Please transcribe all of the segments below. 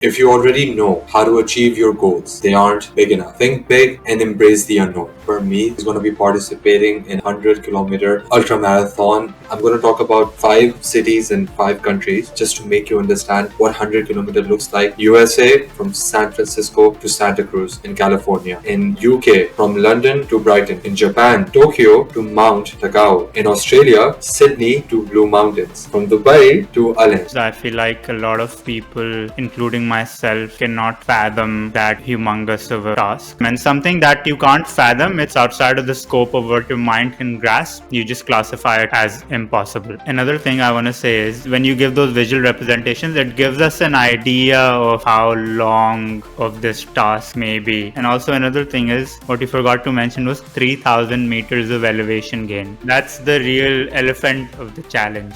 If you already know how to achieve your goals, they aren't big enough. Think big and embrace the unknown. For me, is going to be participating in 100-kilometer ultra marathon. I'm going to talk about 5 cities and 5 countries just to make you understand what 100-kilometer looks like. USA, from San Francisco to Santa Cruz in California. In UK, from London to Brighton. In Japan, Tokyo to Mount Takao. In Australia, Sydney to Blue Mountains. From Dubai to Allen. I feel like a lot of people, including myself, cannot fathom that humongous of a task. And something that you can't fathom, it's outside of the scope of what your mind can grasp. You just classify it as impossible. Another thing I want to say is when you give those visual representations, it gives us an idea of how long of this task may be. And also another thing is what you forgot to mention was 3,000 meters of elevation gain. That's the real elephant of the challenge.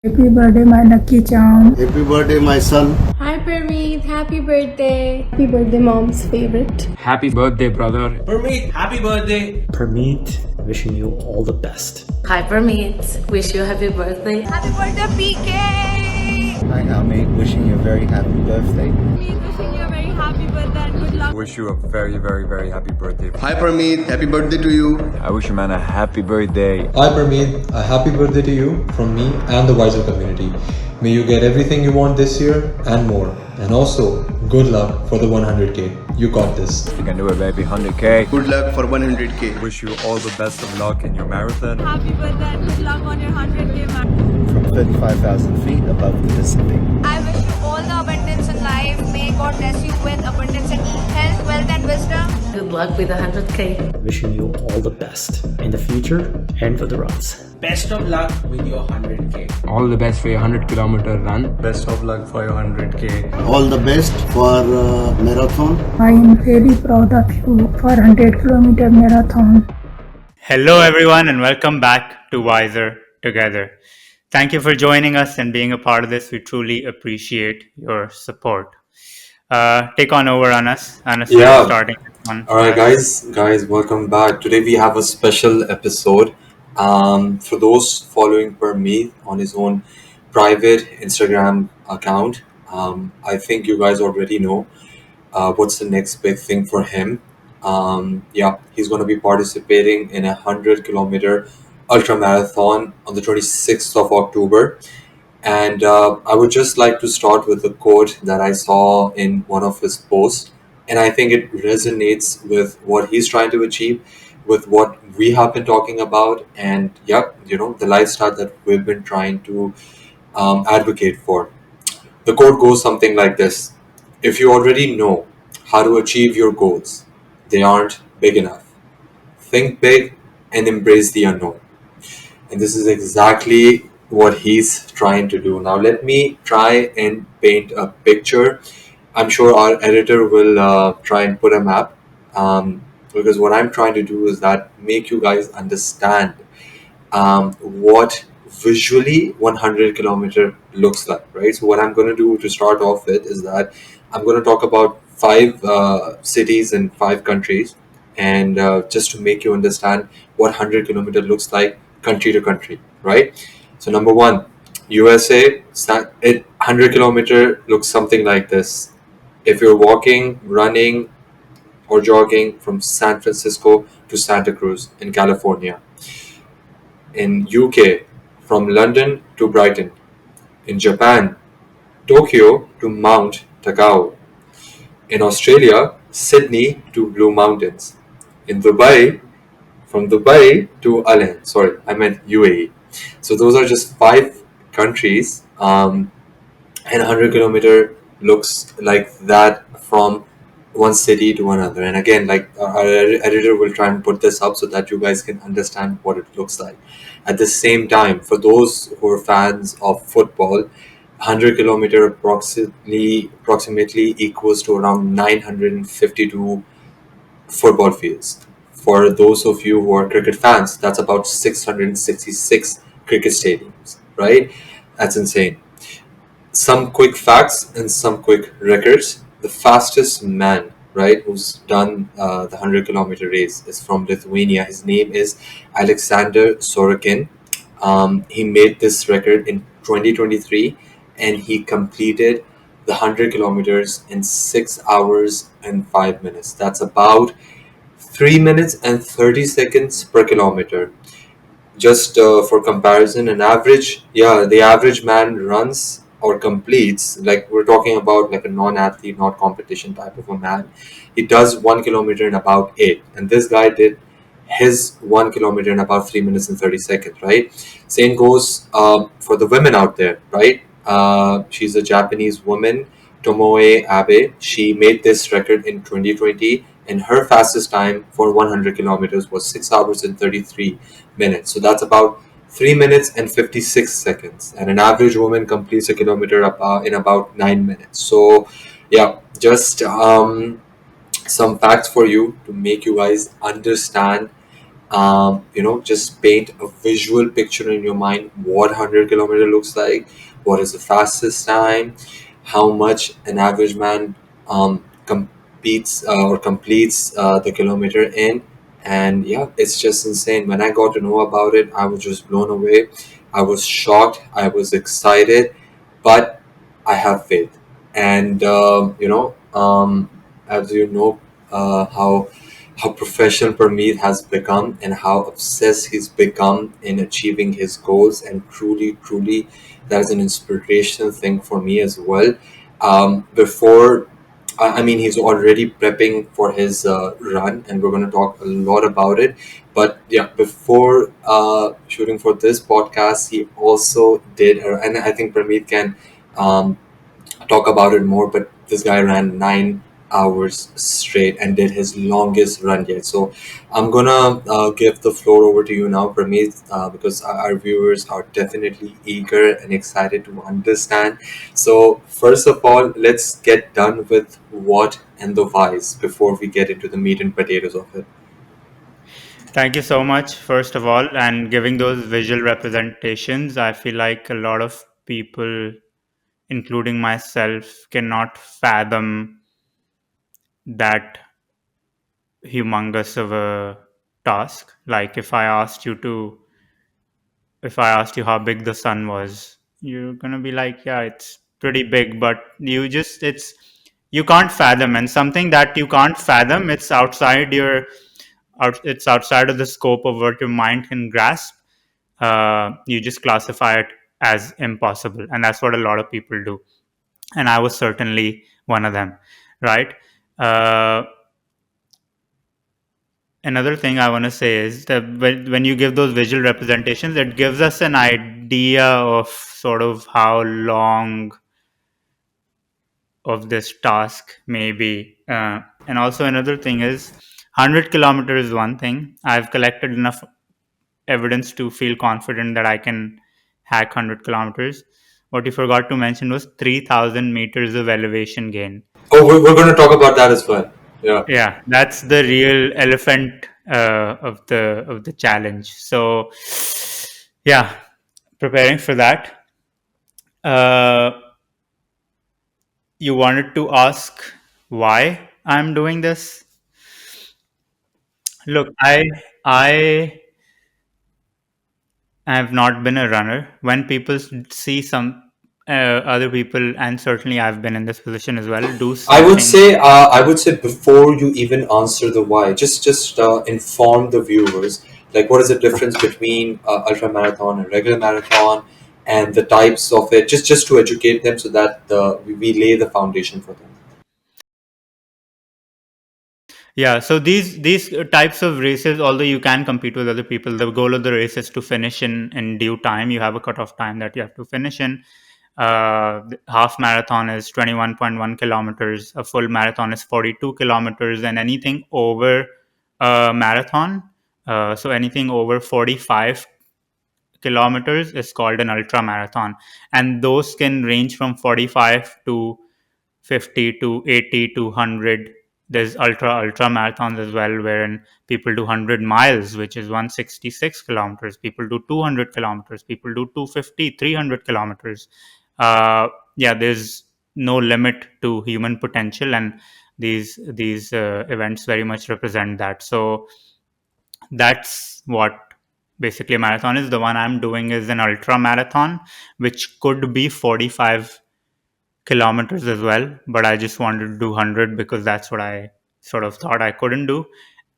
Happy birthday, my lucky charm. Happy birthday, my son. Hi Parmeet, happy birthday. Happy birthday, mom's favorite. Happy birthday, brother. Parmeet, happy birthday. Parmeet, wishing you all the best. Hi Parmeet, wish you a happy birthday. Happy birthday, PK! Hi, Parmeet, wishing you a very happy birthday. Parmeet, wishing you a very happy birthday and good luck. Wish you a very, very, very happy birthday. Hi Parmeet, happy birthday to you. I wish you, man, a happy birthday. Hi Parmeet, a happy birthday to you from me and the Wiser community. May you get everything you want this year and more. And also, good luck for the 100K. You got this. You can do it, baby. 100K. Good luck for 100K. Wish you all the best of luck in your marathon. Happy birthday and good luck on your 100K marathon. From 35,000 feet above the Pacific. I wish you all the abundance in life. May God bless you with abundance in health, wealth and wisdom. Good luck with 100K. Wishing you all the best in the future and for the runs. Best of luck with your 100K. All the best for your 100-kilometer run. Best of luck for your 100K. All the best for marathon. I am very proud of you for 100-kilometer marathon. Hello everyone and welcome back to Wiser Together. Thank you for joining us and being a part of this. We truly appreciate your support. Take on over, Anas. Anas, Yeah. starting this one. All right, guys, welcome back. Today we have a special episode. For those following Parmeet on his own private Instagram account, I think you guys already know what's the next big thing for him. He's going to be participating in a 100-kilometer ultra marathon on the 26th of October. And I would just like to start with a quote that I saw in one of his posts. And I think it resonates with what he's trying to achieve, with what we have been talking about, and the lifestyle that we've been trying to advocate for. The quote goes something like this: if you already know how to achieve your goals, they aren't big enough. Think big and embrace the unknown. And this is exactly what he's trying to do. Now, let me try and paint a picture. I'm sure our editor will try and put a map. Because what I'm trying to do is that make you guys understand what visually 100-kilometer looks like, right? So what I'm going to do to start off with is that I'm going to talk about 5 cities and 5 countries, and just to make you understand what 100-kilometer looks like country to country, right? So number one, USA, 100-kilometer looks something like this. If you're walking, running, or jogging from San Francisco to Santa Cruz in California. In UK, from London to Brighton. In Japan, Tokyo to Mount Takao. In Australia, Sydney to Blue Mountains. In Dubai, from Dubai to Allen. Sorry, I meant UAE. So those are just 5 countries, and 100-kilometer looks like that from one city to another. And again, like our editor will try and put this up so that you guys can understand what it looks like. At the same time, for those who are fans of football, 100-kilometer approximately equals to around 952 football fields. For those of you who are cricket fans, that's about 666 cricket stadiums, right? That's insane. some quick facts and some quick records. The fastest man, right, who's done the 100-kilometer race is from Lithuania. His name is Alexander Sorokin. He made this record in 2023, and he completed the 100 kilometers in 6 hours and 5 minutes. That's about 3 minutes and 30 seconds per kilometer. Just for comparison, the average man runs or completes, like we're talking about like a non-athlete, not competition type of a man. He does 1 kilometer in about 8, and this guy did his 1 kilometer in about 3 minutes and 30 seconds, right? Same goes for the women out there, right? She's a Japanese woman, Tomoe Abe. She made this record in 2020, and her fastest time for 100 kilometers was 6 hours and 33 minutes. So that's about 3 minutes and 56 seconds. And an average woman completes a kilometer in about 9 minutes. So, yeah, just some facts for you to make you guys understand, just paint a visual picture in your mind what 100-kilometer looks like, what is the fastest time, how much an average man competes or completes the kilometer in. And yeah, it's just insane. When I got to know about it, I was just blown away. I was shocked, I was excited, but I have faith. And as you know, how professional Parmeet has become and how obsessed he's become in achieving his goals. And truly, that is an inspirational thing for me as well. Before, I mean, he's already prepping for his run, and we're going to talk a lot about it. But yeah, before shooting for this podcast, he also did, and I think Parmeet can um, talk about it more, but this guy ran 9 hours straight and did his longest run yet. So I'm gonna give the floor over to you now, Prameet, because our viewers are definitely eager and excited to understand. So first of all, let's get done with what and the whys before we get into the meat and potatoes of it. Thank you so much, first of all, and giving those visual representations. I feel like a lot of people, including myself, cannot fathom that humongous of a task. Like if I asked you how big the sun was, you're gonna be like, yeah, it's pretty big, but you can't fathom, and something that you can't fathom, it's outside of the scope of what your mind can grasp. You just classify it as impossible, and that's what a lot of people do, and I was certainly one of them, right? uh, Another thing I want to say is that when you give those visual representations, it gives us an idea of sort of how long of this task may be. And also, another thing is 100 kilometers is one thing. I've collected enough evidence to feel confident that I can hack 100 kilometers. What you forgot to mention was 3,000 meters of elevation gain. Oh, we're going to talk about that as well. Yeah. Yeah, that's the real elephant of the challenge. So, yeah, preparing for that. Uh, you wanted to ask why I'm doing this. Look, I have not been a runner. When people see some other people, and certainly I've been in this position as well, do something. I would say before you even answer the why, just inform the viewers like what is the difference between ultra marathon and regular marathon, and the types of it. Just to educate them so that we lay the foundation for them. Yeah, so these types of races, although you can compete with other people, the goal of the race is to finish in due time. You have a cutoff time that you have to finish in. The half marathon is 21.1 kilometers. A full marathon is 42 kilometers, and anything over a marathon, so anything over 45 kilometers is called an ultra marathon, and those can range from 45 to 50 to 80 to 100. There's ultra marathons as well, wherein people do 100 miles, which is 166 kilometers. People do 200 kilometers. People do 250, 300 kilometers. yeah, there's no limit to human potential, and these events very much represent that. So that's what basically a marathon is. The one I'm doing is an ultra marathon, which could be 45 kilometers as well, but I just wanted to do 100 because that's what I sort of thought I couldn't do.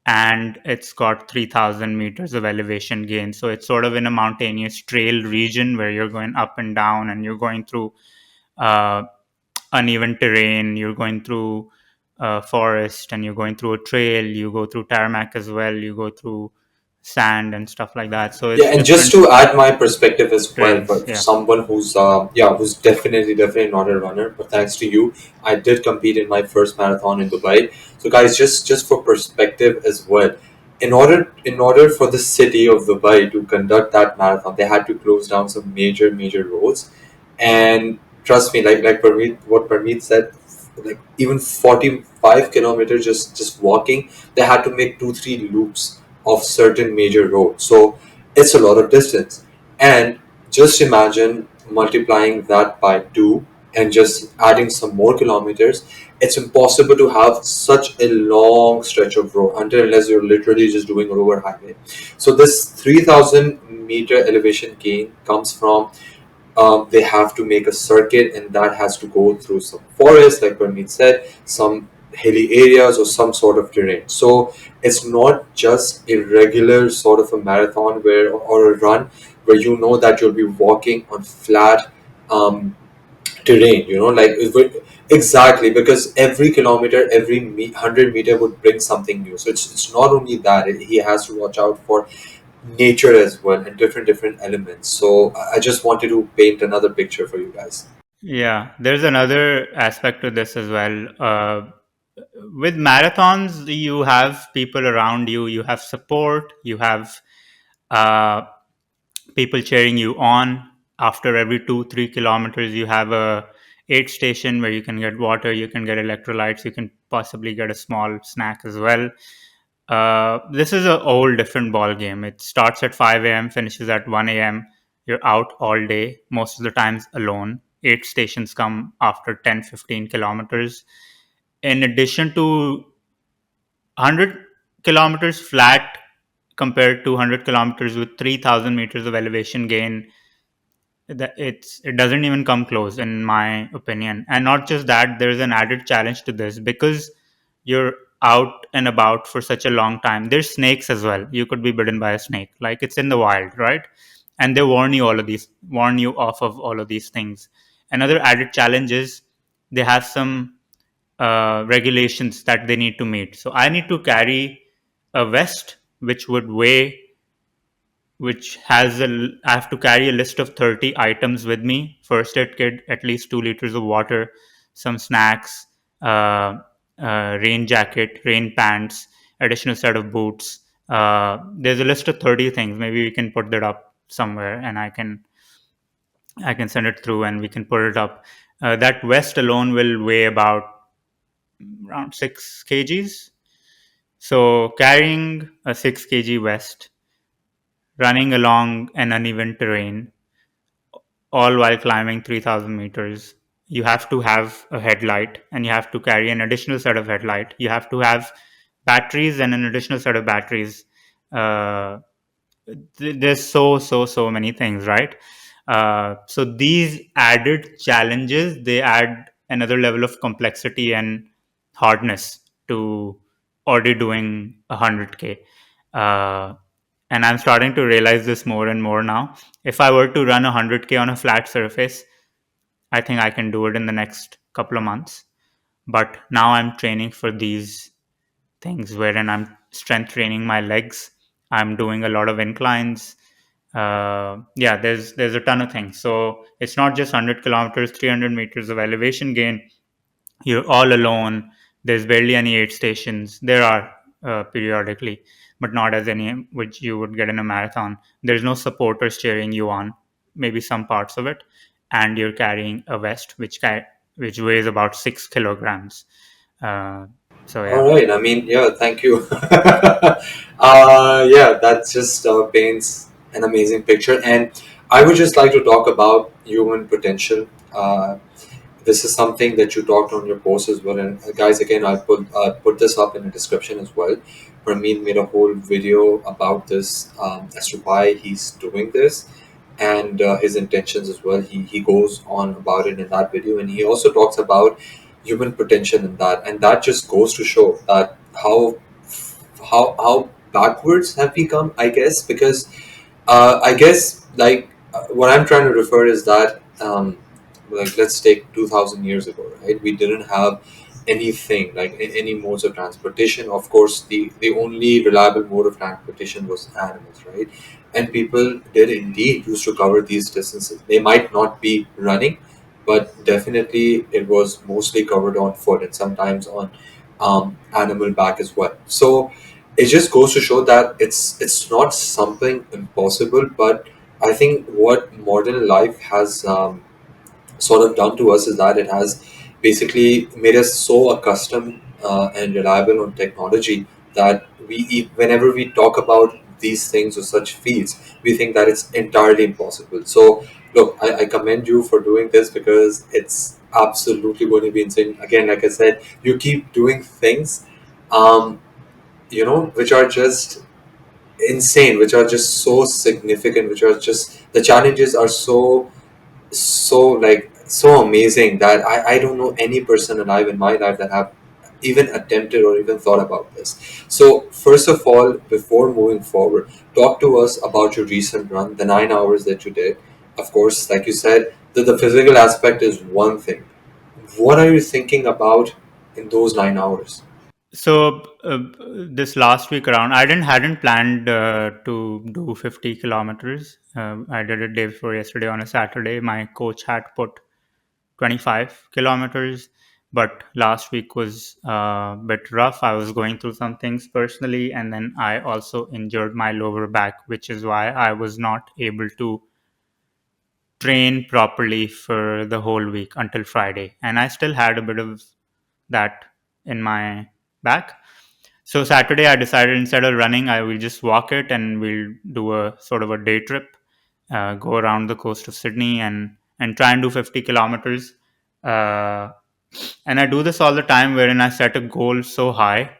And it's got 3,000 meters of elevation gain. So it's sort of in a mountainous trail region where you're going up and down, and you're going through uh, uneven terrain, you're going through forest, and you're going through a trail, you go through tarmac as well, you go through sand and stuff like that. So Yeah, it's and just different to add my perspective as well, trails. but for Yeah. someone who's who's definitely not a runner, but thanks to you, I did compete in my first marathon in Dubai. So guys, just for perspective as well, in order for the city of Dubai to conduct that marathon, they had to close down some major roads, and trust me, like Parmeet, what Parmeet said, like even 45 kilometers just walking, they had to make 2-3 loops of certain major roads. So it's a lot of distance. And just imagine multiplying that by two and just adding some more kilometers. It's impossible to have such a long stretch of road until unless you're literally just doing a rover highway. So this 3,000 meter elevation gain comes from they have to make a circuit, and that has to go through some forest, like Permeet said, some hilly areas or some sort of terrain. So it's not just a regular sort of a marathon where or a run where you know that you'll be walking on flat um, terrain. Like exactly, because every kilometer, every 100 meter would bring something new. So it's not only that he has to watch out for nature as well and different elements. So I just wanted to paint another picture for you guys. Yeah, there's another aspect to this as well. With marathons, you have people around you, you have support, you have uh, people cheering you on. After every 2-3 kilometers, you have a aid station where you can get water, you can get electrolytes, you can possibly get a small snack as well. This is a whole different ball game. It starts at 5 a.m., finishes at 1 a.m. You're out all day, most of the times alone. Aid stations come after 10-15 kilometers. In addition to 100 kilometers flat compared to 100 kilometers with 3,000 meters of elevation gain, it doesn't even come close in my opinion. And not just that, there's an added challenge to this because you're out and about for such a long time. There's snakes as well. You could be bitten by a snake, like it's in the wild, right? And they warn you off of all of these things. Another added challenge is they have some regulations that they need to meet. So I need to carry a vest which has I have to carry a list of 30 items with me. First aid kit, at least 2 liters of water, some snacks, uh, rain jacket, rain pants, additional set of boots. There's a list of 30 things. Maybe we can put that up somewhere, and I can send it through, and we can put it up. That vest alone will weigh about around 6 kgs. So carrying a 6 kg vest, running along an uneven terrain, all while climbing 3,000 meters. You have to have a headlight, and you have to carry an additional set of headlight. You have to have batteries and an additional set of batteries. Uh, there's so many things, right? So these added challenges, they add another level of complexity and hardness to already doing 100K. uh, and I'm starting to realize this more and more now. If I were to run 100K on a flat surface, I think I can do it in the next couple of months. But now I'm training for these things wherein I'm strength training my legs. I'm doing a lot of inclines. Yeah, there's a ton of things. So it's not just 100 kilometers, 300 meters of elevation gain. You're all alone. There's barely any aid stations. There are periodically, but not as any which you would get in a marathon. There's no supporters cheering you on. Maybe some parts of it, and you're carrying a vest which weighs about 6 kilograms. Uh, so All yeah. right. I mean, yeah, thank you. Yeah, that just paints an amazing picture. And I would just like to talk about human potential. This is something that you talked on your post as well, and guys, again, I'll put this up in the description as well. Parmeet made a whole video about this, as to why he's doing this, and his intentions as well. He goes on about it in that video, and he also talks about human potential in that, and that just goes to show that how backwards have we come, I guess, because I guess what I'm trying to refer is that like let's take 2,000 years ago, right? We didn't have anything like any modes of transportation. Of course, the only reliable mode of transportation was animals, right? And people did indeed used to cover these distances. They might not be running, but definitely it was mostly covered on foot and sometimes on animal back as well. So it just goes to show that it's not something impossible, but I think what modern life has sort of done to us is that it has basically made us so accustomed and reliable on technology that whenever we talk about these things or such fields, we think that it's entirely impossible. So, look, I commend you for doing this because it's absolutely going to be insane. Again, like I said, you keep doing things, um, which are just insane, which are just so significant, which are just the challenges are so amazing that I don't know any person alive in my life that have even attempted or even thought about this. So first of all, before moving forward, talk to us about your recent run, the 9 hours that you did. Of course, like you said, the physical aspect is one thing. What are you thinking about in those 9 hours? So this last week around, I didn't hadn't planned to do 50 kilometers. I did it day before yesterday on a Saturday. My coach had put 25 kilometers, but last week was a bit rough. I was going through some things personally, and then I also injured my lower back, which is why I was not able to train properly for the whole week until Friday. And I still had a bit of that in my back. So Saturday, I decided instead of running, I will just walk it, and we'll do a sort of a day trip, go around the coast of Sydney, and try and do 50 kilometers. Uh, and I do this all the time, wherein I set a goal so high.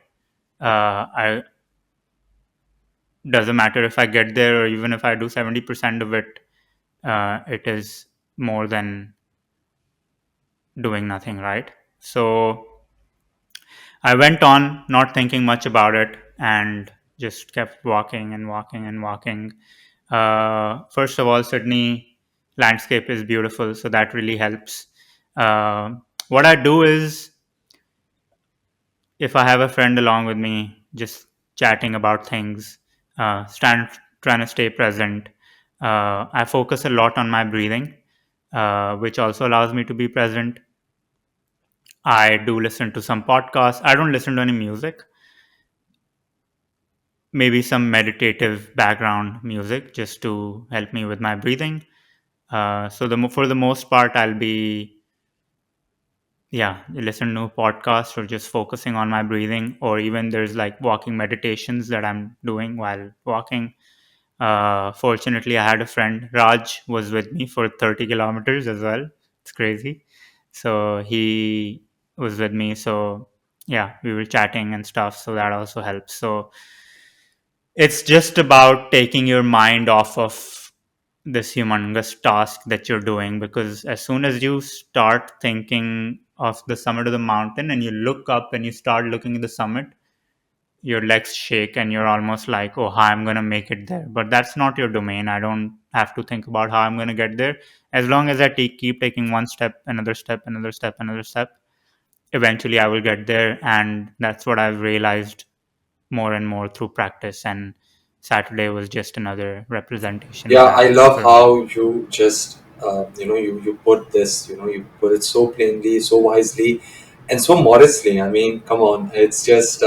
I doesn't matter if I get there or even if I do 70% of it. It is more than doing nothing, right? So I went on not thinking much about it and just kept walking and walking and walking. First of all, Sydney landscape is beautiful, so that really helps. What I do is, if I have a friend along with me, just chatting about things, trying to stay present. I focus a lot on my breathing, which also allows me to be present. I do listen to some podcasts. I don't listen to any music. Maybe some meditative background music just to help me with my breathing. For the most part, I'll be listen to podcasts or just focusing on my breathing, or even there's like walking meditations that I'm doing while walking. Fortunately, I had a friend, Raj, was with me for 30 kilometers as well. It's crazy. So he was with me. So yeah, we were chatting and stuff. So that also helps. So it's just about taking your mind off of this humongous task that you're doing, because as soon as you start thinking of the summit of the mountain and you look up and you start looking at the summit, your legs shake and you're almost like, oh, how I'm going to make it there. But that's not your domain. I don't have to think about how I'm going to get there. As long as I keep taking one step, another step, another step, another step, eventually I will get there. And that's what I've realized more and more through practice. And Saturday was just another representation of Yeah, I that love for me. how you just you put this, you put it so plainly, so wisely, and so modestly. I mean, come on, it's just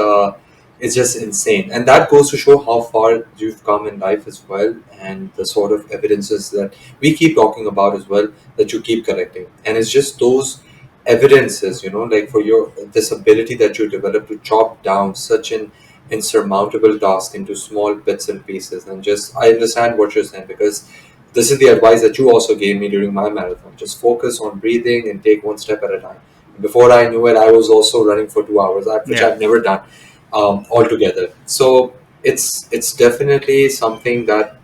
insane, and that goes to show how far you've come in life as well, and the sort of evidences that we keep talking about as well, that you keep collecting, and it's just those evidences, like for your this ability that you develop to chop down such an insurmountable task into small bits and pieces. And just I understand what you're saying, because This is the advice that you also gave me during my marathon. Just focus on breathing and take one step at a time. Before I knew it, I was also running for 2 hours, which Yeah. I've never done altogether. So it's definitely something that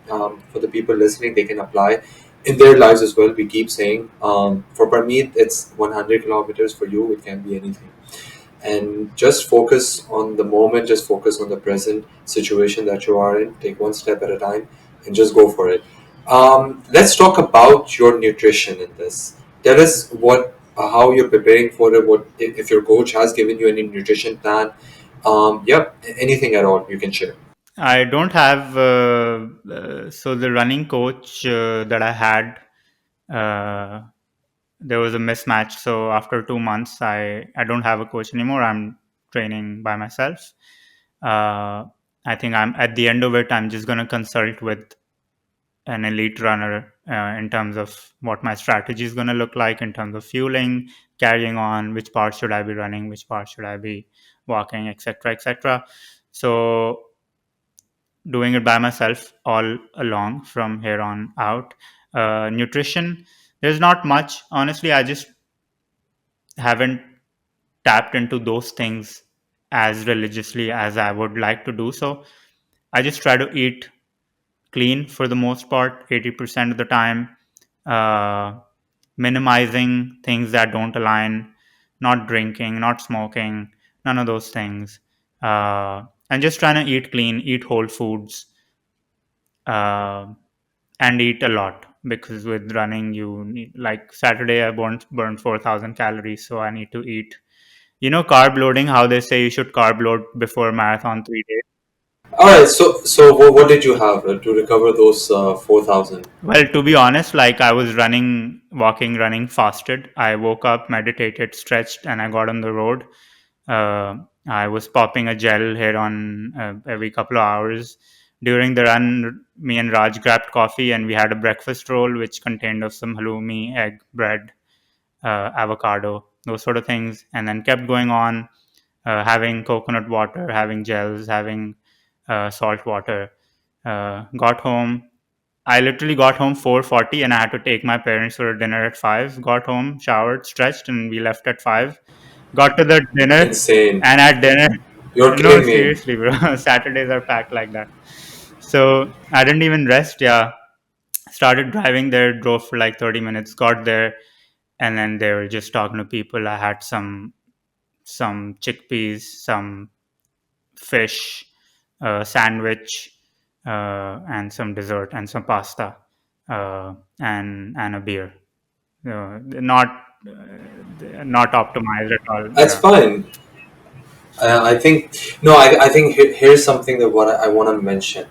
for the people listening, they can apply in their lives as well. We keep saying for Parmeet, it's 100 kilometers. For you, it can be anything, and just focus on the moment, just focus on the present situation that you are in, take one step at a time and just go for it. Let's talk about your nutrition in this. Tell us what how you're preparing for it, what if your coach has given you any nutrition plan. Anything at all you can share. I don't have. So the running coach that I had, uh, there was a mismatch. So after 2 months, I don't have a coach anymore. I'm training by myself. Uh, I think I'm at the end of it. I'm just gonna consult with an elite runner in terms of what my strategy is gonna look like in terms of fueling, carrying on, which part should I be running, which part should I be walking, etc., etc. So doing it by myself all along from here on out. Nutrition, there's not much. Honestly, I just haven't tapped into those things as religiously as I would like to do so. I just try to eat clean for the most part, 80% of the time, uh, minimizing things that don't align, not drinking, not smoking, none of those things. And just trying to eat clean, eat whole foods, uh, and eat a lot because with running you need, like Saturday I burned 4,000 calories, so I need to eat, carb loading, how they say you should carb load before marathon 3 days. All right, so what did you have to recover those 4,000? Well, to be honest, like I was running, walking, running, fasted. I woke up, meditated, stretched, and I got on the road. uh, I was popping a gel here on every couple of hours. During the run, me and Raj grabbed coffee and we had a breakfast roll which contained of some halloumi, egg, bread, avocado, those sort of things, and then kept going on, having coconut water, having gels, having salt water. Got home. I literally got home 4:40, and I had to take my parents for a dinner at 5. Got home, showered, stretched, and we left at 5. Got to the dinner, Insane. and at dinner, You're no, kidding me. seriously, bro. Saturdays are packed like that. So I didn't even rest. Yeah, started driving there, drove for like 30 minutes, got there, and then they were just talking to people. I had some chickpeas, some fish, sandwich, and some dessert and some pasta, and a beer. Not not optimized at all. That's Yeah. fine. I think no. I think here's something that what I want to mention.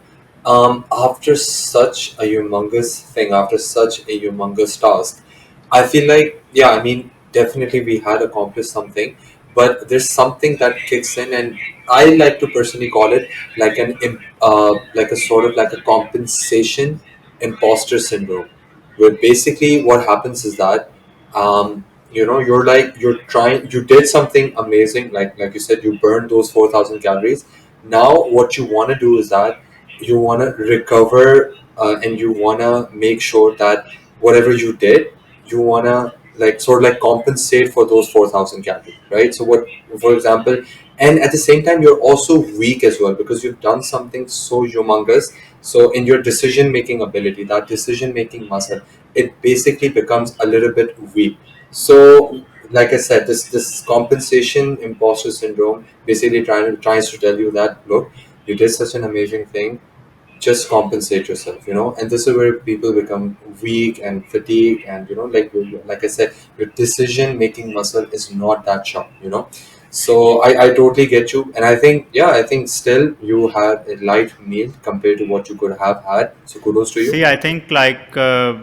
After such a humongous thing, after such a humongous task, I feel like yeah. I mean, definitely we had accomplished something, but there's something that kicks in, and I like to personally call it like like a sort of like a compensation imposter syndrome, where basically what happens is that you're like you're trying you did something amazing, like you said, you burned those 4,000 calories. Now what you want to do is that you want to recover, and you want to make sure that whatever you did, you want to like sort of like compensate for those 4,000 calories, right? So what, for example, and at the same time you're also weak as well because you've done something so humongous. So in your decision making ability, that decision making muscle, it basically becomes a little bit weak. So, like I said, this compensation imposter syndrome basically tries to tell you that look, you did such an amazing thing, just compensate yourself, and this is where people become weak and fatigued, and like I said, your decision making muscle is not that sharp. So I totally get you, and I think yeah, I think still you had a light meal compared to what you could have had. So kudos to you. See, I think like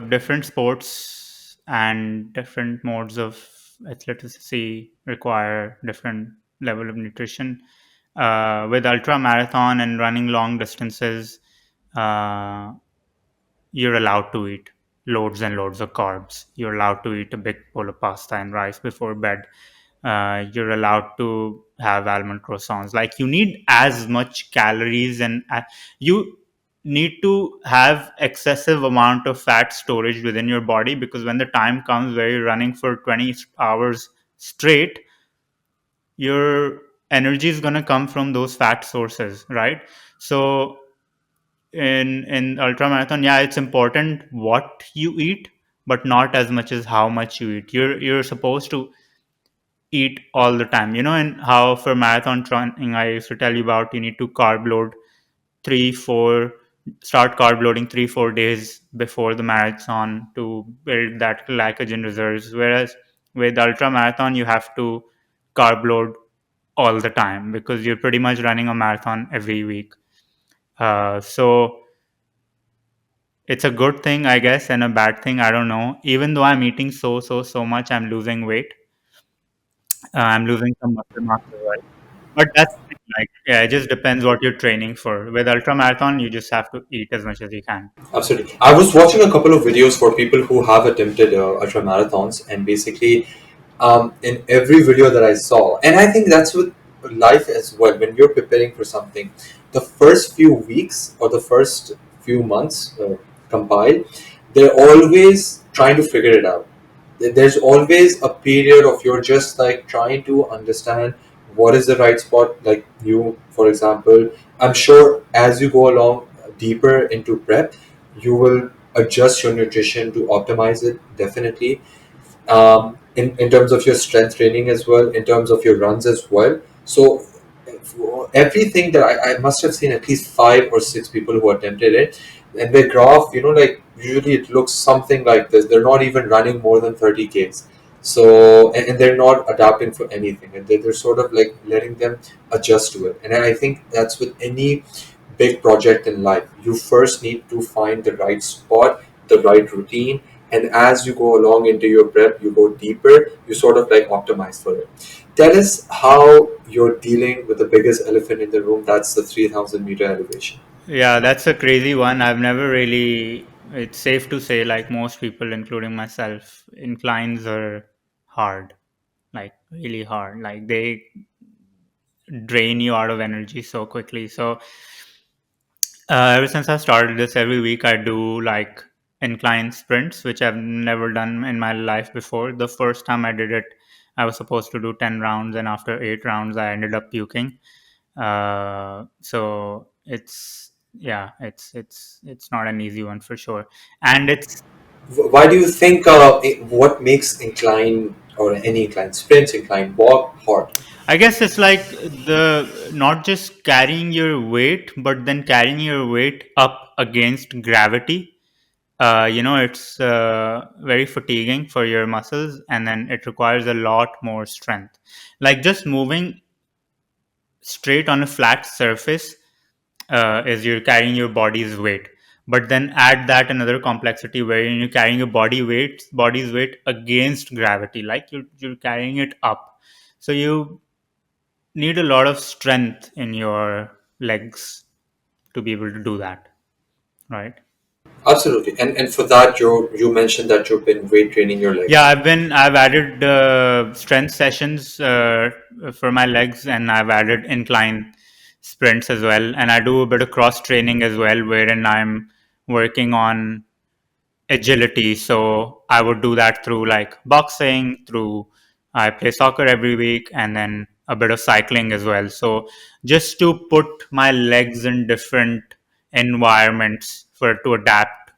different sports and different modes of athleticism require different level of nutrition. With ultra marathon and running long distances, uh, you're allowed to eat loads and loads of carbs. You're allowed to eat a big bowl of pasta and rice before bed. You're allowed to have almond croissants. Like you need as much calories and you. need to have excessive amount of fat storage within your body, because when the time comes where you're running for 20 hours straight, your energy is going to come from those fat sources, right? So in ultra marathon, yeah, it's important what you eat, but not as much as how much you eat. You're supposed to eat all the time, and how for marathon training I used to tell you about, you need to carb load 3 4 start carb loading 3 4 days before the marathon to build that glycogen reserves, whereas with ultra marathon you have to carb load all the time because you're pretty much running a marathon every week. So it's a good thing, I guess, and a bad thing, I don't know. Even though I'm eating so much, I'm losing weight. I'm losing some muscle mass as well. But that's the thing, like, yeah, it just depends what you're training for. With ultra marathon, you just have to eat as much as you can. Absolutely. I was watching a couple of videos for people who have attempted ultra marathons, and basically, in every video that I saw, and I think that's with life as well. When you're preparing for something, the first few weeks or the first few months compiled, they're always trying to figure it out. There's always a period of you're just like trying to understand what is the right spot. Like you, for example, I'm sure as you go along deeper into prep, you will adjust your nutrition to optimize it, definitely. In terms of your strength training as well, in terms of your runs as well. So everything that I must have seen at least 5 or 6 people who attempted it, and their graph, like usually it looks something like this. They're not even running more than 30 Ks. So, and they're not adapting for anything, and they're sort of like letting them adjust to it. And I think that's with any big project in life. You first need to find the right spot, the right routine, and as you go along into your prep, you go deeper, you sort of like optimize for it. Tell us how you're dealing with the biggest elephant in the room, that's the 3,000-meter elevation. Yeah, that's a crazy one. I've never really, it's safe to say, like most people, including myself, inclines are hard, like really hard. Like they drain you out of energy so quickly. So ever since I started this, every week I do like incline sprints, which I've never done in my life before. The first time I did it, I was supposed to do 10 rounds, and after 8 rounds, I ended up puking. So yeah, it's not an easy one for sure, and it's Why do you think, what makes incline or any incline sprints, incline walk hard? I guess it's like the not just carrying your weight, but then carrying your weight up against gravity. It's very fatiguing for your muscles, and then it requires a lot more strength. Like just moving straight on a flat surface is you're carrying your body's weight. But then add that another complexity where you're carrying your body's weight against gravity, like you're carrying it up. So you need a lot of strength in your legs to be able to do that, right? Absolutely. And for that, you mentioned that you've been weight training your Yeah, legs. I've added strength sessions for my legs, and I've added incline sprints as well, and I do a bit of cross training as well, wherein I'm working on agility. So I would do that through like boxing, through I play soccer every week, and then a bit of cycling as well. So just to put my legs in different environments for it to adapt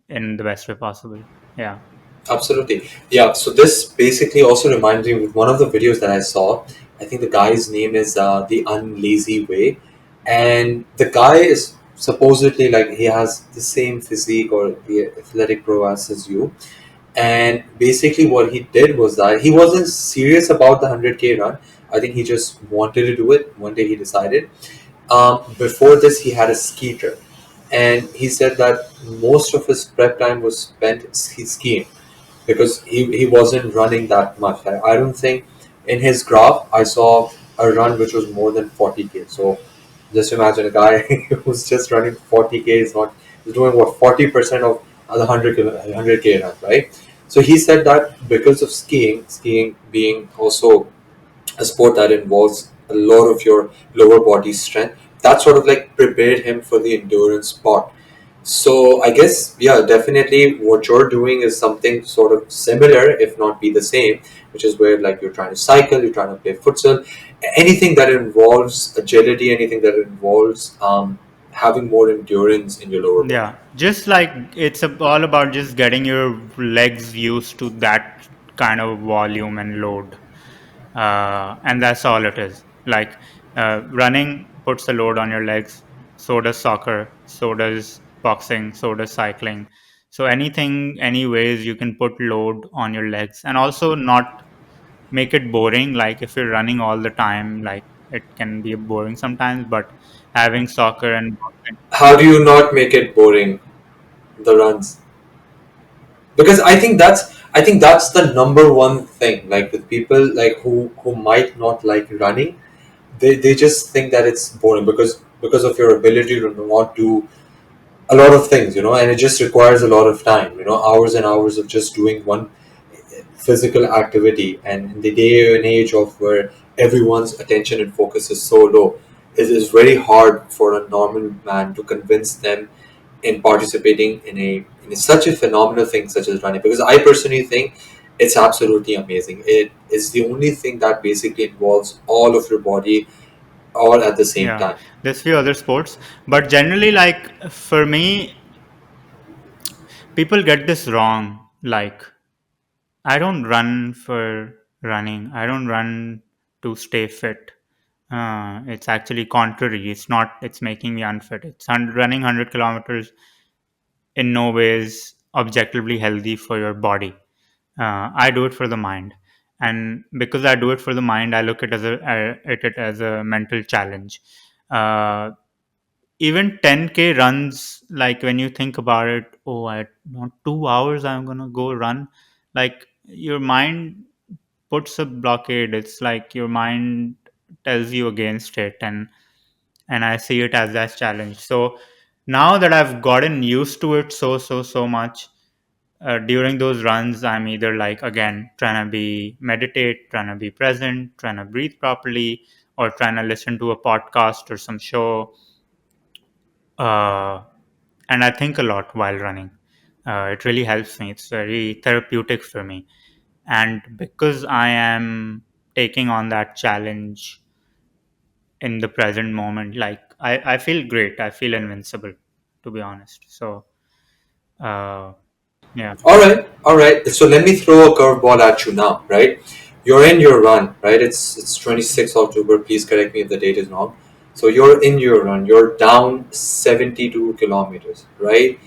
in the best way possible. Yeah. Absolutely. Yeah. So this basically also reminds me with one of the videos that I saw. I think the guy's name is the Unlazy Way, and the guy is supposedly like he has the same physique or the athletic prowess as you. And basically, what he did was that he wasn't serious about the 100K run. I think he just wanted to do it. One day he decided. Before this, he had a ski trip, and he said that most of his prep time was spent skiing because he wasn't running that much. I don't think in his graph I saw a run which was more than 40K. So just imagine a guy who's just running 40K is not is doing what 40% of the 100K run, right? So he said that because of skiing being also a sport that involves a lot of your lower body strength, that sort of like prepared him for the endurance part. So I guess, yeah, definitely what you're doing is something sort of similar, if not be the same, which is where like you're trying to cycle, you're trying to play futsal, anything that involves agility, anything that involves having more endurance in your lower body. Yeah, just like all about just getting your legs used to that kind of volume and load, and that's all it is. Like running puts a load on your legs. So does soccer. So does boxing. So does cycling. So anything, any ways you can put load on your legs, and also not make it boring. Like if you're running all the time, like it can be boring sometimes. But having soccer and boxing, How do you not make it boring, the runs? Because I think that's the number one thing, like with people like who might not like running, they just think that it's boring because of your ability to not do a lot of things, and it just requires a lot of time, hours and hours of just doing one physical activity. And in the day and age of where everyone's attention and focus is so low, it is very hard for a normal man to convince them in participating in such a phenomenal thing such as running. Because I personally think it's absolutely amazing. It is the only thing that basically involves all of your body all at the same yeah, time. there's few other sports, but generally, like for me, people get this wrong. Like I don't run for running. I don't run to stay fit. It's actually contrary. It's not. It's making me unfit. Running 100 kilometers in no ways objectively healthy for your body. I do it for the mind, and because I do it for the mind, I look at it as a mental challenge. Uh, Even 10K runs, like when you think about it, oh, I want 2 hours, I'm gonna go run. Like your mind puts a blockade. It's like your mind tells you against it, and I see it as that challenge. So now that I've gotten used to it so much, during those runs, I'm either like again trying to be meditate, trying to be present, trying to breathe properly, or trying to listen to a podcast or some show. Uh, and I think a lot while running. It really helps me. It's very therapeutic for me. And because I am taking on that challenge in the present moment, like I feel great. I feel invincible, to be honest. So, uh, yeah. All right. So let me throw a curveball at you now, right? You're in your run, right? It's 26 October. Please correct me if the date is wrong. So you're in your run. You're down 72 kilometers, right?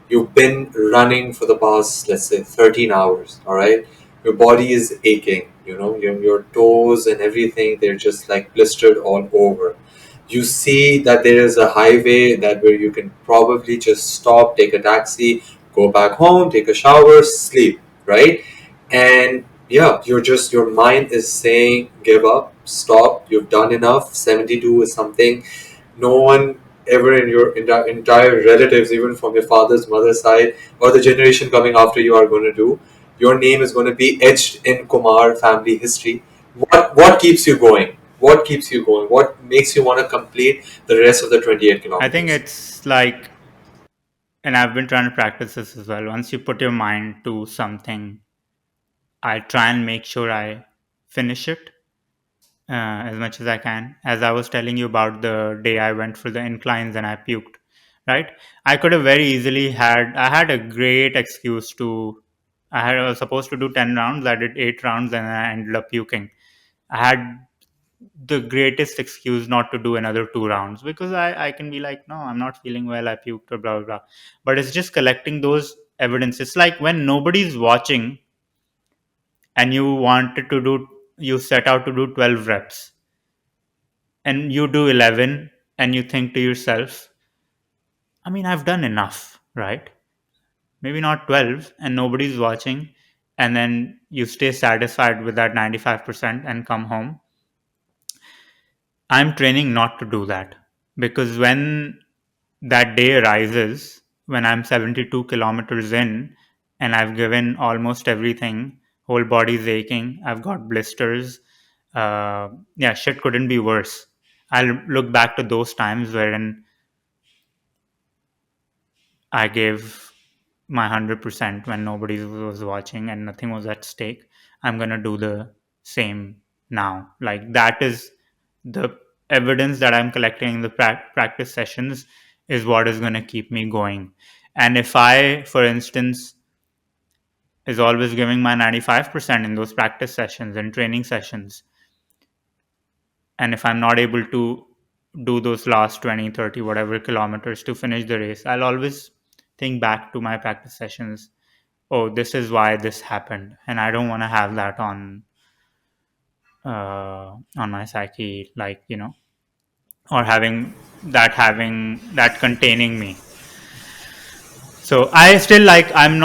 You've been running for the past, let's say, 13 hours, all right? Your body is aching, your toes and everything, they're just like blistered all over. You see that there is a highway that where you can probably just stop, take a taxi, go back home, take a shower, sleep, right? And yeah, your mind is saying, give up, stop, you've done enough. 72 is something no one ever in your entire relatives, even from your father's mother's side or the generation coming after you, are going to do. Your name is going to be etched in Kumar family history. What keeps you going? What keeps you going? What makes you want to complete the rest of the 28 I think kilometers? it's like, and I've been trying to practice this as well. Once you put your mind to something, I try and make sure I finish it as much as I can. As I was telling you about the day I went for the inclines and I puked, right? I could have very easily I had a great excuse to, I was supposed to do 10 rounds. I did 8 rounds and I ended up puking. I had the greatest excuse not to do another 2 rounds because I can be like, no, I'm not feeling well. I puked or blah, blah, blah. But it's just collecting those evidence. It's like when nobody's watching and you set out to do 12 reps and you do 11 and you think to yourself, I mean, I've done enough, right? Maybe not 12 and nobody's watching, and then you stay satisfied with that 95% and come home. I'm training not to do that, because when that day arises, when I'm 72 kilometers in and I've given almost everything, whole body's aching, I've got blisters. Yeah, shit couldn't be worse. I'll look back to those times wherein I gave my 100% when nobody was watching and nothing was at stake. I'm going to do the same now. Like, that is the evidence that I'm collecting in the practice sessions is what is going to keep me going. And if I, for instance, is always giving my 95% in those practice sessions and training sessions, and if I'm not able to do those last 20, 30, whatever kilometers to finish the race, I'll always think back to my practice sessions. Oh, this is why this happened, and I don't want to have that on my psyche, like, or having that containing me. So I still, like, I'm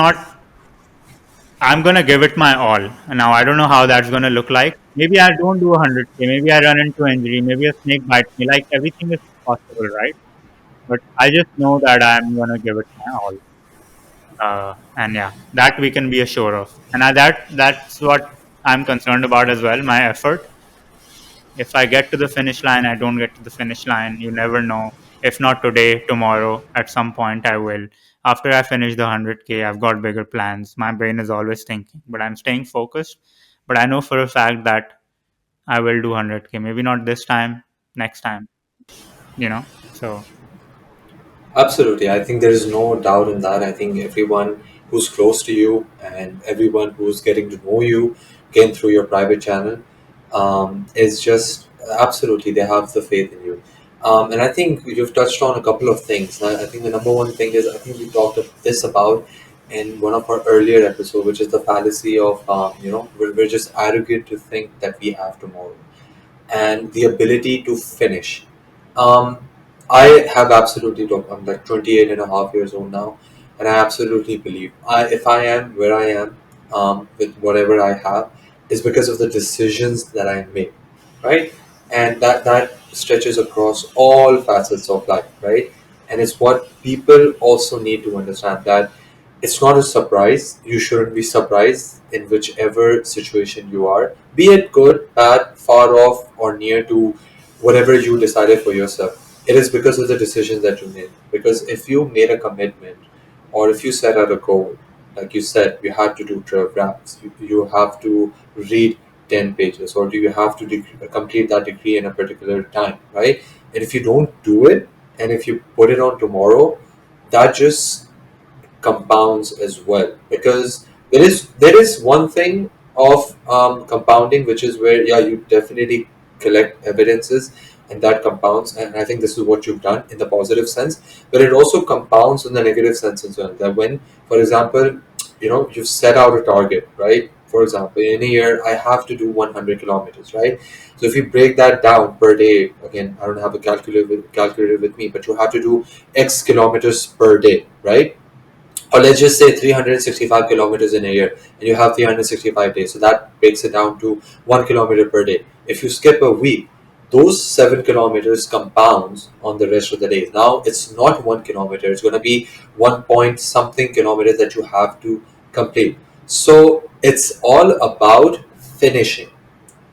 gonna give it my all. Now I don't know how that's gonna look like. Maybe I don't do 100K. Maybe I run into injury. Maybe a snake bites me. Like, everything is possible, right? But I just know that I'm gonna give it my all. And yeah, that we can be assured of. And that's what I'm concerned about as well. My effort. If I get to the finish line, I don't get to the finish line. You never know. If not today, tomorrow, at some point I will. After I finish the 100K, I've got bigger plans. My brain is always thinking, but I'm staying focused. But I know for a fact that I will do 100K. Maybe not this time, next time, So, Absolutely. I think there is no doubt in that. I think everyone who's close to you and everyone who's getting to know you, again, through your private channel, is just absolutely, they have the faith in you. And I think you've touched on a couple of things. I think the number one thing is, I think we talked this about in one of our earlier episodes, which is the fallacy of, we're just arrogant to think that we have tomorrow and the ability to finish. Um, I have absolutely look. I'm like 28 and a half years old now, and I absolutely believe if I am where I am, with whatever I have, is because of the decisions that I make, right? And that stretches across all facets of life, right? And it's what people also need to understand, that it's not a surprise. You shouldn't be surprised in whichever situation you are, be it good, bad, far off, or near to whatever you decided for yourself. It is because of the decisions that you made. Because if you made a commitment, or if you set out a goal, like you said, you had to do 12 reps, you have to read 10 pages, or do you have to complete that degree in a particular time, right? And if you don't do it, and if you put it on tomorrow, that just compounds as well, because there is one thing of compounding, which is where, yeah, you definitely collect evidences and that compounds, and I think this is what you've done in the positive sense, but it also compounds in the negative sense as well, that when, for example, you've set out a target, right? For example, in a year I have to do 100 kilometers, right? So if you break that down per day, again, I don't have a calculator with me, but you have to do x kilometers per day, right? Or let's just say 365 kilometers in a year, and you have 365 days, so that breaks it down to 1 kilometer per day. If you skip a week, those 7 kilometers compounds on the rest of the days. Now it's not 1 kilometer, it's going to be 1 point something kilometers that you have to complete. So it's all about finishing,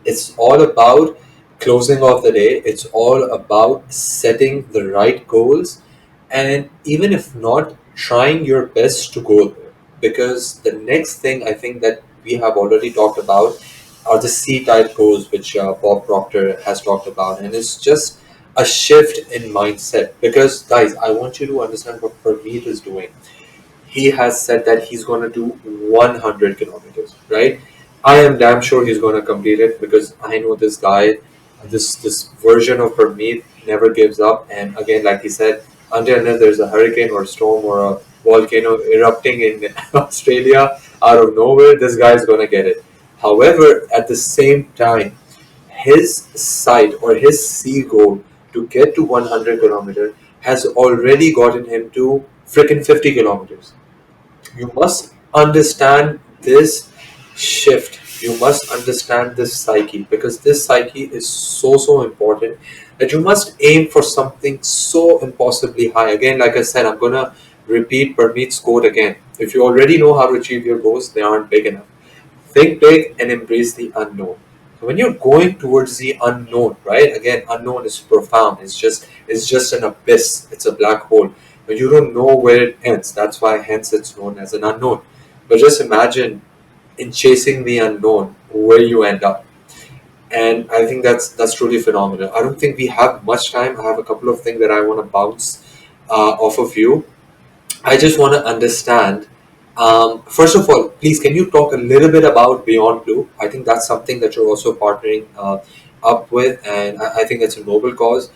it's all about closing off the day. It's all about setting the right goals. And even if not, trying your best to go there. Because the next thing I think that we have already talked about are the C type goals, which Bob Proctor has talked about. And it's just a shift in mindset. Because, guys, I want you to understand what Parmeet is doing. He has said that he's going to do 100 kilometers, right? I am damn sure he's going to complete it, because I know this guy, this version of Parmeet never gives up. And again, like he said, until there's a hurricane or storm or a volcano erupting in Australia out of nowhere, this guy is going to get it. However, at the same time, his sight or his sea goal to get to 100 kilometers has already gotten him to freaking 50 kilometers. You must understand this shift. You must understand this psyche, because this psyche is so important, that you must aim for something so impossibly high. Again, like I said, I'm gonna repeat Parmeet's quote again. If you already know how to achieve your goals, they aren't big enough. Think big and embrace the unknown. when you're going towards the unknown, right? Again, unknown is profound. It's just an abyss. It's a black hole. But you don't know where it ends. That's why hence it's known as an unknown. But just imagine in chasing the unknown where you end up. And I think that's truly phenomenal. I don't think we have much time. I have a couple of things that I want to bounce off of you. I just want to understand. First of all, please, can you talk a little bit about Beyond Blue? I think that's something that you're also partnering up with, and I think it's a noble cause.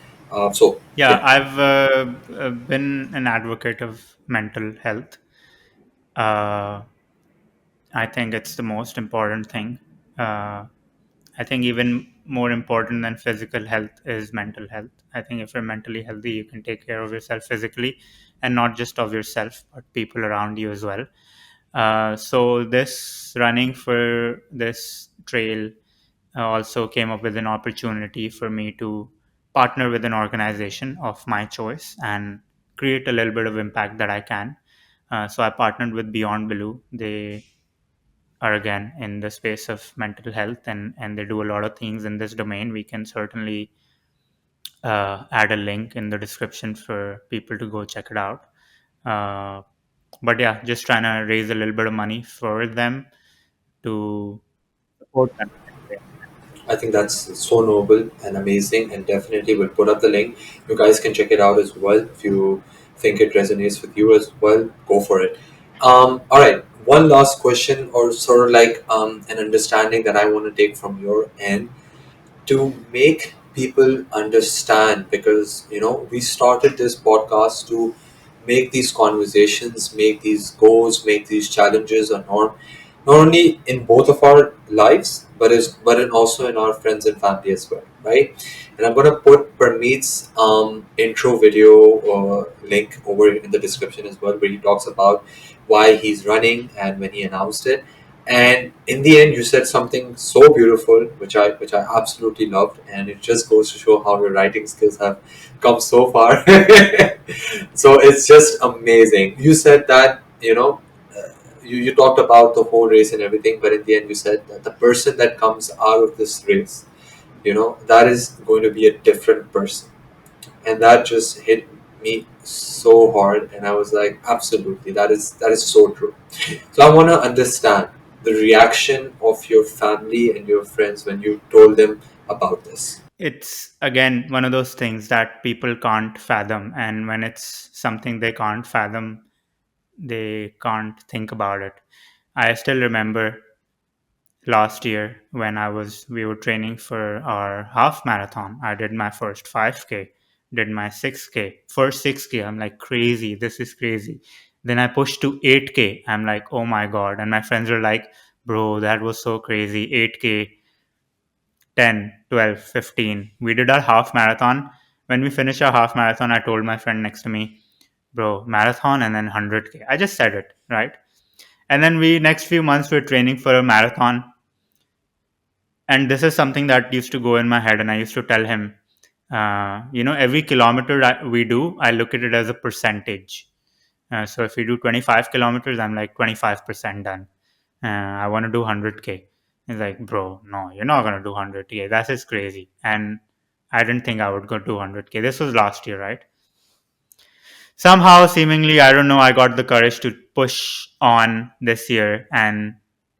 So, Yeah, yeah, I've been an advocate of mental health. Uh, I think it's the most important thing. Uh, I think even more important than physical health is mental health. I think if you're mentally healthy, you can take care of yourself physically, and not just of yourself, but people around you as well. So this running for this trail also came up with an opportunity for me to partner with an organization of my choice and create a little bit of impact that I can. So I partnered with Beyond Blue. They are again in the space of mental health, and they do a lot of things in this domain. We can certainly add a link in the description for people to go check it out. Uh, but yeah, just trying to raise a little bit of money for them to support them. I think that's so noble and amazing, and definitely we'll put up the link. You guys can check it out as well. If you think it resonates with you as well, go for it. All right, one last question, or sort of like an understanding that I want to take from your end to make people understand, because we started this podcast to make these conversations, make these goals, make these challenges a norm, not only in both of our lives, but also in our friends and family as well, right? And I'm going to put Parmeet's intro video link over in the description as well, where he talks about why he's running and when he announced it. And in the end, you said something so beautiful, which I absolutely loved, and it just goes to show how your writing skills have come so far. So it's just amazing. You said that you talked about the whole race and everything, but in the end, you said that the person that comes out of this race, that is going to be a different person, and that just hit me so hard, and I was like, absolutely, that is so true. So I want to understand the reaction of your family and your friends when you told them about this. It's again one of those things that people can't fathom, and when it's something they can't fathom, they can't think about it. I still remember last year when we were training for our half marathon. I did my first 5K, did my 6K. First 6K, I'm like, crazy, this is crazy. Then I pushed to 8K. I'm like, oh my god. And my friends are like, bro, that was so crazy. 8K, 10, 12, 15. We did our half marathon. When we finished our half marathon, I told my friend next to me, bro, marathon and then 100K. I just said it, right? And then next few months, we're training for a marathon. And this is something that used to go in my head. And I used to tell him, every kilometer we do, I look at it as a percentage. So if we do 25 kilometers, I'm like 25% done. I want to do 100K. He's like, bro, no, you're not going to do 100K. That is crazy. And I didn't think I would go do 100K. This was last year, right? Somehow, seemingly, I don't know, I got the courage to push on this year and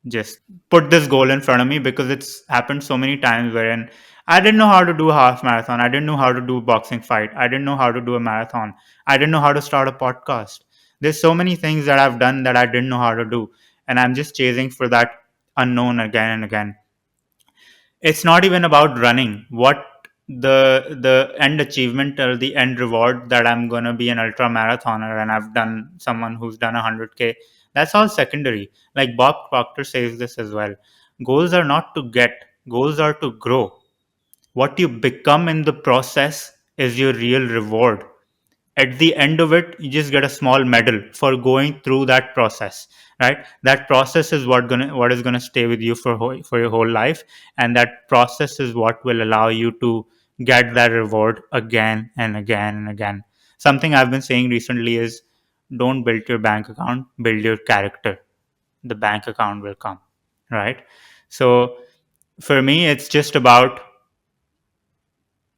just put this goal in front of me, because it's happened so many times wherein I didn't know how to do a half marathon. I didn't know how to do a boxing fight. I didn't know how to do a marathon. I didn't know how to start a podcast. There's so many things that I've done that I didn't know how to do. And I'm just chasing for that unknown again and again. It's not even about running. What the end achievement or the end reward, that I'm going to be an ultra marathoner and I've done someone who's done 100K, that's all secondary. Like Bob Proctor says this as well, goals are not to get, goals are to grow. What you become in the process is your real reward. At the end of it, you just get a small medal for going through that process, right? That process is what is gonna stay with you for your whole life, and that process is what will allow you to get that reward again and again and again. Something I've been saying recently is, don't build your bank account, build your character. The bank account will come, right? So For me, it's just about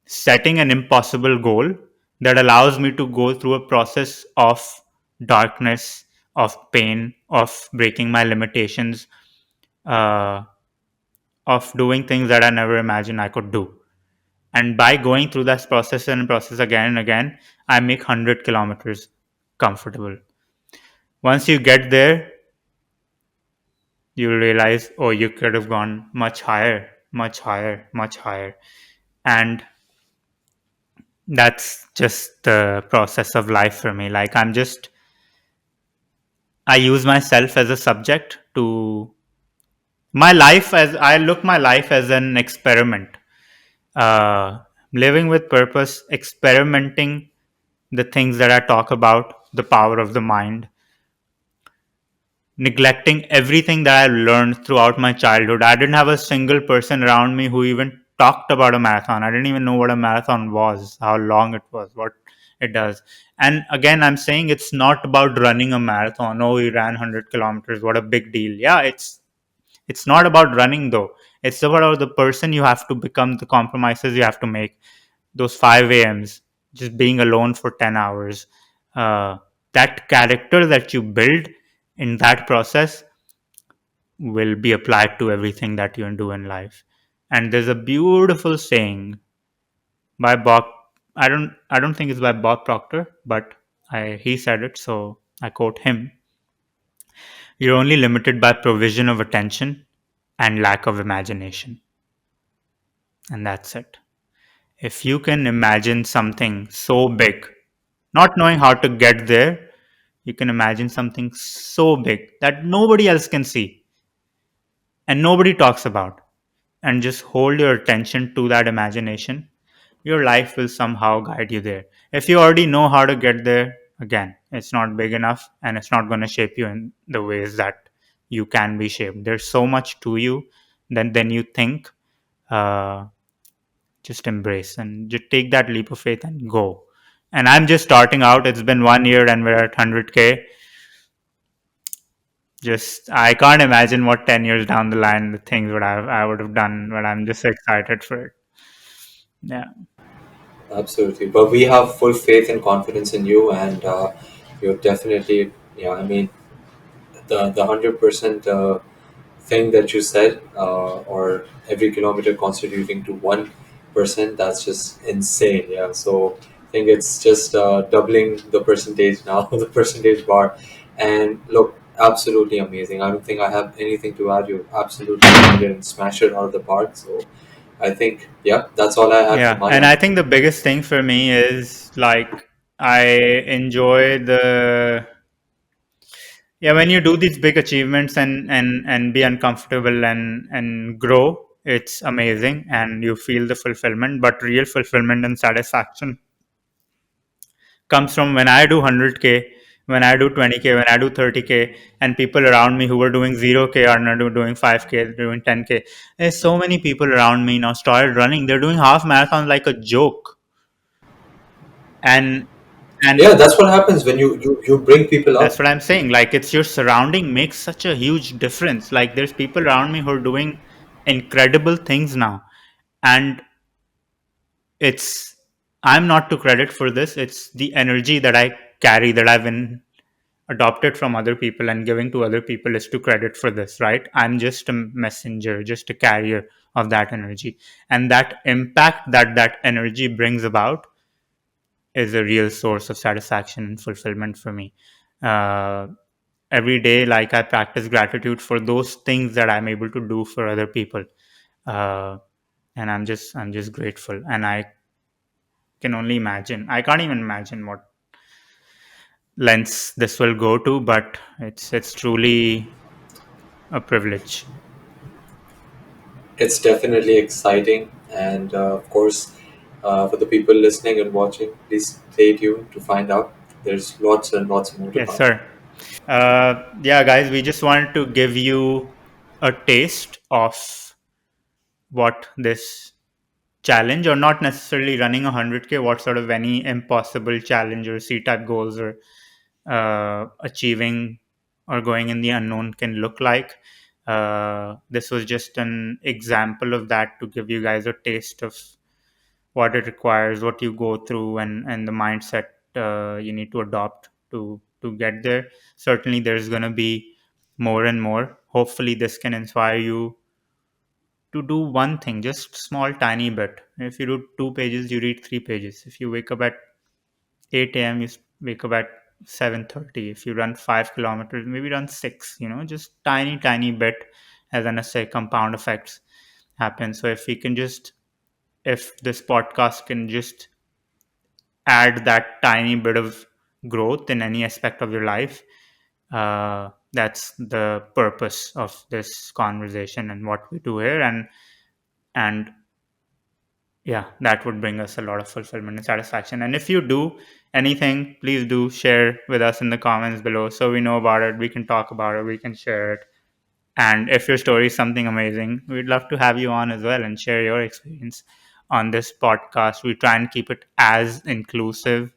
setting an impossible goal that allows me to go through a process of darkness, of pain, of breaking my limitations, uh, of doing things that I never imagined I could do. And by going through that process and process again and again, I make 100 kilometers comfortable. Once you get there, you'll realize, oh, you could have gone much higher, much higher, much higher. And that's just the process of life for me. Like, I use myself as a subject to my life as I look my life as an experiment. Uh, Living with purpose, experimenting the things that I talk about, the power of the mind, neglecting everything that I learned throughout my childhood. I didn't have a single person around me who even talked about a marathon. I didn't even know what a marathon was, how long it was, what it does. And again, I'm saying it's not about running a marathon. Oh, we ran 100 kilometers. What a big deal. Yeah, it's not about running though. It's about the person you have to become, the compromises you have to make. Those 5 a.m.s, just being alone for 10 hours. Uh, that character that you build in that process will be applied to everything that you do in life. And there's a beautiful saying by Bob. I don't think it's by Bob Proctor, but he said it, so I quote him. You're only limited by provision of attention and lack of imagination. And that's it. If you can imagine something so big, not knowing how to get there, you can imagine something so big that nobody else can see and nobody talks about, and just hold your attention to that imagination, your life will somehow guide you there. If you already know how to get there, again, it's not big enough and it's not going to shape you in the ways that you can be shaped. There's so much to you than you think. Uh, just embrace and just take that leap of faith and go. And I'm just starting out. It's been 1 year and we're at 100K. Just I can't imagine what 10 years down the line the things I would have done, but I'm just excited for it. Yeah. Absolutely. But we have full faith and confidence in you, and you're definitely, yeah, I mean, the 100% thing that you said, or every kilometer contributing to 1%, that's just insane. Yeah. So I think it's just doubling the percentage now, the percentage bar. And look, absolutely amazing. I don't think I have anything to add. You absolutely nailed it and smashed it out of the park. So I think, yeah, that's all I had from Yeah. my And I end. think the biggest thing for me is like I enjoy the yeah, when you do these big achievements and be uncomfortable and grow, it's amazing and you feel the fulfillment. But real fulfillment and satisfaction comes from when I do 100K, when I do 20K, when I do 30K, and people around me who were doing 0K are now doing 5K, doing 10K. There's so many people around me now started running. They're doing half marathons like a joke. And and Yeah, that's what happens when you bring people that's up. what I'm saying. Like, it's your surrounding makes such a huge difference. Like, there's people around me who are doing incredible things now. And it's I'm not to credit for this. It's the energy that I carry that I've been adopted from other people and giving to other people is to credit for this, right? I'm just a messenger, just a carrier of that energy. And that impact that that energy brings about is a real source of satisfaction and fulfillment for me. Uh, every day, like, I practice gratitude for those things that I'm able to do for other people. Uh, and I'm just grateful. And I can't even imagine what lengths this will go to, but it's truly a privilege. It's definitely exciting, and of course, for the people listening and watching, please stay tuned to find out. There's lots and lots more to Yes, come. sir. Yeah, guys, we just wanted to give you a taste of what this challenge, or not necessarily running 100K, what sort of any impossible challenge or C-type goals or achieving or going in the unknown can look like. This was just an example of that to give you guys a taste of what it requires, what you go through, and the mindset you need to adopt to get there. Certainly, there's going to be more and more. Hopefully, this can inspire you to do one thing, just small, tiny bit. If you do 2 pages, you read 3 pages. If you wake up at 8 a.m., wake up at 7:30. If you run 5 kilometers, maybe run six. Just tiny, tiny bit, as I say, compound effects happen. So if this podcast can just add that tiny bit of growth in any aspect of your life, that's the purpose of this conversation and what we do here. And yeah, that would bring us a lot of fulfillment and satisfaction. And if you do anything, please do share with us in the comments below so we know about it, we can talk about it, we can share it. And if your story is something amazing, we'd love to have you on as well and share your experience on this podcast. We try and keep it as inclusive,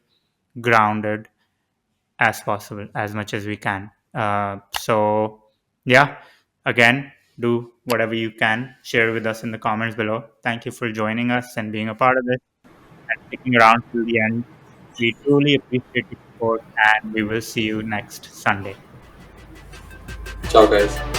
grounded as possible, as much as we can. So, yeah, again, do whatever you can. Share with us in the comments below. Thank you for joining us and being a part of this and sticking around till the end. We truly appreciate your support, and we will see you next Sunday. Ciao, guys.